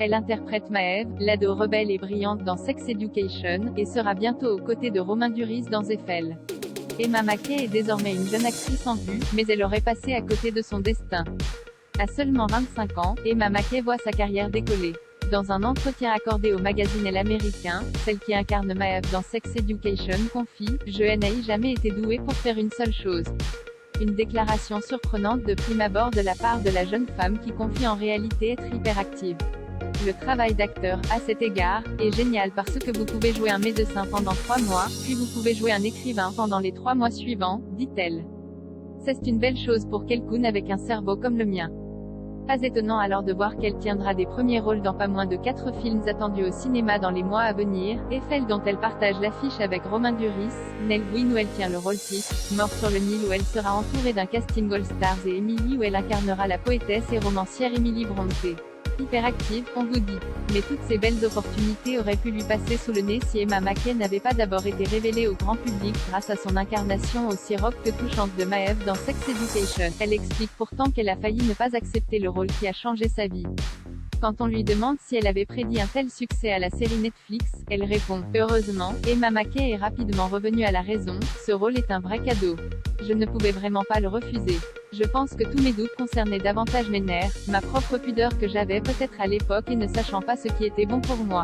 Elle interprète Maeve, l'ado rebelle et brillante dans Sex Education, et sera bientôt aux côtés de Romain Duris dans Eiffel. Emma Mackey est désormais une jeune actrice en vue, mais elle aurait passé à côté de son destin. À seulement 25 ans, Emma Mackey voit sa carrière décoller. Dans un entretien accordé au magazine Elle américain, celle qui incarne Maeve dans Sex Education confie « Je n'ai jamais été douée pour faire une seule chose ». Une déclaration surprenante de prime abord de la part de la jeune femme qui confie en réalité être hyperactive. Le travail d'acteur, à cet égard, est génial parce que vous pouvez jouer un médecin pendant 3 mois, puis vous pouvez jouer un écrivain pendant les 3 mois suivants, dit-elle. C'est une belle chose pour quelqu'un avec un cerveau comme le mien. Pas étonnant alors de voir qu'elle tiendra des premiers rôles dans pas moins de 4 films attendus au cinéma dans les mois à venir, Eiffel dont elle partage l'affiche avec Romain Duris, Nell Gwyn où elle tient le rôle titre, Mort sur le Nil où elle sera entourée d'un casting All-Stars et Emily où elle incarnera la poétesse et romancière Emily Brontë. Hyperactive, on vous dit. Mais toutes ces belles opportunités auraient pu lui passer sous le nez si Emma Mackey n'avait pas d'abord été révélée au grand public grâce à son incarnation aussi rock que touchante de Maeve dans Sex Education. Elle explique pourtant qu'elle a failli ne pas accepter le rôle qui a changé sa vie. Quand on lui demande si elle avait prédit un tel succès à la série Netflix, elle répond « Heureusement, Emma Mackey est rapidement revenue à la raison, ce rôle est un vrai cadeau. Je ne pouvais vraiment pas le refuser. Je pense que tous mes doutes concernaient davantage mes nerfs, ma propre pudeur que j'avais peut-être à l'époque et ne sachant pas ce qui était bon pour moi.